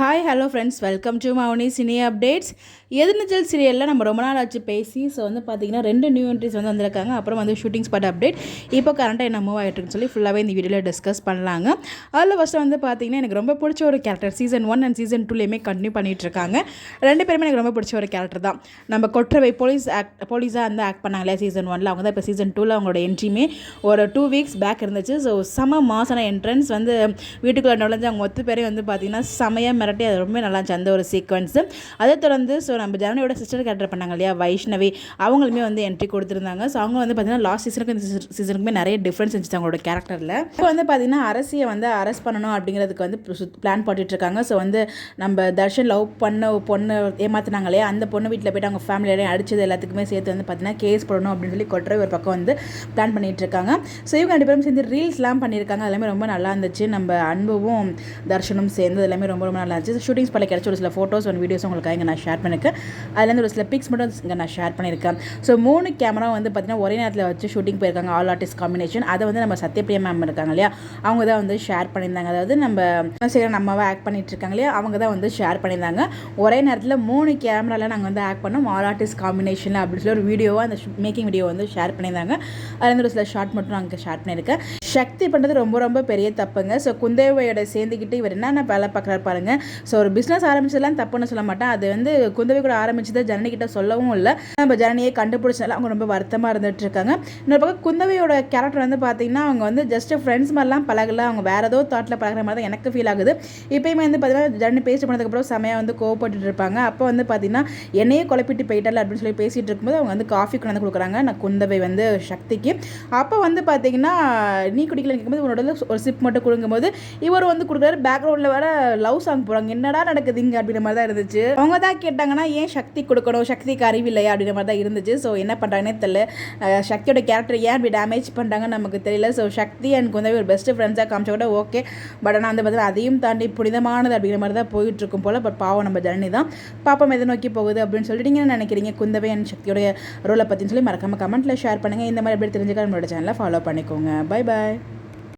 Hi hello friends, welcome to Mouni cine updates. Ethirneechal சீரியலில் நம்ம ரொம்ப நாள் ஆச்சு பேசி. ஸோ பார்த்திங்கன்னா 2 நியூ என்ட்ரிஸ் வந்திருக்காங்க. அப்புறம் ஷூட்டிங் ஸ்பாட் அப்டேட் இப்போ கரண்ட்டாக என்ன மூவ் ஆகிட்டுருக்குன்னு சொல்லி ஃபுல்லாகவே இந்த வீடியோவில் டிஸ்கஸ் பண்ணலாங்க. அதில் ஃபஸ்ட்டு பார்த்திங்கன்னா எனக்கு ரொம்ப பிடிச்ச ஒரு கேரக்டர் சீசன் 1 அண்ட் சீசன் 2லேயுமே கண்டினியூ பண்ணிகிட்ருக்காங்க. 2 பேருமே எனக்கு ரொம்ப பிடிச்ச ஒரு கேரக்டர் தான். நம்ம கொற்றவை போலீஸாக ஆக்ட் பண்ணாங்களே சீசன் 1ல், அவங்க தான் இப்போ சீசன் 2ல் அவங்களோட என்ட்ரியுமே ஒரு 2 வீக்ஸ் பேக் இருந்துச்சு. ஸோ செம மாசான என்ட்ரன்ஸ் வீட்டுக்குள்ளே நுழைஞ்சு அவங்க மொத்த பேரையும் பார்த்திங்கன்னா செமையாக மிரட்டி அது ரொம்ப நல்லா இருந்துச்சு அந்த ஒரு சீக்வன்ஸு. அதை தொடர்ந்து நம்ம ஜனனியோட சிஸ்டர் கேரக்டர் பண்ணாங்க இல்லையா, வைஷ்ணவி, அவங்களுமே என்ட்ரி கொடுத்துருந்தாங்க. ஸோ அவங்க பார்த்தீங்கன்னா லாஸ்ட் சீசனுக்கு இந்த சீசனுக்குமே நிறைய டிஃப்ரென்ஸ் இருந்துச்சு அவங்களோட கேரக்டரில். இப்போ பார்த்தீங்கன்னா அரசியை அரெஸ்ட் பண்ணணும் அப்படிங்கிறதுக்கு பிளான் போட்டுட்ருக்காங்க. ஸோ நம்ம தர்ஷன் லவ் பண்ண பொண்ணு ஏமாத்தினாங்க இல்லையா, அந்த பொண்ணு வீட்டில் போய்ட்டு அவங்க ஃபேமிலியோட அடிச்சது எல்லாத்துக்குமே சேர்த்து பார்த்தீங்கன்னா கேஸ் போடணும் அப்படின்னு சொல்லி கொட்டுற ஒரு பக்கம் பிளான் பண்ணிட்டு இருக்காங்க. ஸோ இவங்க 2 பேரும் சேர்ந்து ரீல்ஸ்லாம் பண்ணியிருக்காங்க. எல்லாமே ரொம்ப நல்லா இருந்துச்சு. நம்ம அன்பும் தர்ஷனும் சேர்ந்து எல்லாமே ரொம்ப ரொம்ப நல்லா இருந்துச்சு. ஷூட்டிங் ஸ்பாட்டில் கிடச்ச ஒரு சில ஃபோட்டோஸ் அண்ட் வீடியோஸ் உங்களுக்கு இங்கே நான் ஷேர் பண்ணியிருக்கேன். அதுலேருந்து ஒரு சில பிக்ஸ் மட்டும் இங்கே நான் ஷேர் பண்ணியிருக்கேன். ஸோ 3 கேமரா பார்த்தீங்கன்னா ஒரே நேரத்தில் வச்சு ஷூட்டிங் போயிருக்காங்க. All artist combination. அதை நம்ம சத்யபிரியா மேம் இருக்காங்க இல்லையா, அவங்க தான் ஷேர் பண்ணியிருந்தாங்க. அதாவது நம்மவே ஆக்ட் பண்ணிட்டு இருக்காங்க இல்லையா, அவங்க தான் ஷேர் பண்ணியிருந்தாங்க. ஒரே நேரத்தில் 3 கேமராவில் நாங்கள் ஆக்ட் பண்ணோம் ஆல் ஆர்டிஸ்ட் காம்பினேஷனில் அப்படின்னு சொல்லி ஒரு வீடியோவாக அந்த மேக்கிங் வீடியோ ஷேர் பண்ணியிருந்தாங்க. அதுலேருந்து ஒரு சில ஷார்ட் மட்டும் நாங்கள் ஷேர் பண்ணியிருக்கேன். சக்தி பண்ணுறது ரொம்ப ரொம்ப பெரிய தப்புங்க. ஸோ குந்தவையோட சேர்ந்துக்கிட்டு இவர் என்னென்ன வேலை பார்க்குறாரு பாருங்க. ஸோ ஒரு பிஸ்னஸ் ஆரம்பிச்சதெல்லாம் தப்புன்னு சொல்ல மாட்டேன். அது குந்தவை கூட ஆரம்பிச்சதை ஜனனி கிட்ட சொல்லவும் இல்லை. நம்ம ஜனனியை கண்டுபிடிச்சனால அவங்க ரொம்ப வருத்தமாக இருந்துட்டு இருக்காங்க. இன்னொரு பக்கம் குந்தவையோட கேரக்டர் பார்த்தீங்கன்னா அவங்க ஜஸ்ட் ஃப்ரெண்ட்ஸ் மாதிரிலாம் பழகல, அவங்க வேற ஏதோ தாட்டில் பழகிற மாதிரி தான் எனக்கு ஃபீல் ஆகுது. இப்போயுமே பார்த்தீங்கன்னா ஜனனி பேசிட்டு போனதுக்கப்புறம் செமையாக கோவப்பட்டு இருப்பாங்க. அப்போ பார்த்தீங்கன்னா என்னையே குழப்பிட்டு போயிட்டால அப்படின்னு சொல்லி பேசிகிட்டு இருக்கும்போது அவங்க காஃபி கொண்டு கொடுக்குறாங்க நான் குந்தவை சக்திக்கு. அப்போ பார்த்தீங்கன்னா நீ குடிக்கலன்னு கேட்கும்போது உன்னோட ஒரு சிப் மட்டும் கொடுக்கும்போது இவர் கொடுக்குறாரு. பேக்ரவுண்டில் வேற லவ் சாங் போகிறாங்க. என்னடா நடக்குது இங்கே அப்படின்ற மாதிரி தான் இருந்துச்சு. அவங்க தான் கேட்டாங்கன்னா ஏன் சக்தி கொடுக்கணும், சக்திக்கு அறிவில்லையா அப்படின்ற மாதிரி தான் இருந்துச்சு. ஸோ என்ன பண்ணுறாங்கன்னே தெரியல. சக்தியோட கேரக்டர் ஏன் அப்படி டேமேஜ் பண்ணுறாங்கன்னு நமக்கு தெரியல. ஸோ சக்தி அண்ட் குந்தவை ஒரு பெஸ்ட் ஃப்ரெண்ட்ஸாக காமிச்சா கூட ஓகே. பட் ஆனால் பார்த்தீங்கன்னா அதையும் தாண்டி புனிதமானது அப்படிங்கிற மாதிரி தான் போயிட்டு இருக்கும் போல். பட் பாவம் நம்ம ஜனனி தான். பாப்பம் எதை நோக்கி போகுது அப்படின்னு சொல்லிட்டு நீங்கள் நினைக்கிறீங்க குந்தவை அண்ட் சக்தியோட ரோலை பற்றின்னு சொல்லி மறக்காம கமெண்ட்டில் ஷேர் பண்ணுங்கள். இந்த மாதிரி எப்படி தெரிஞ்சுக்க நம்மளோட சேனலை ஃபாலோ பண்ணிக்கோங்க. Bye bye.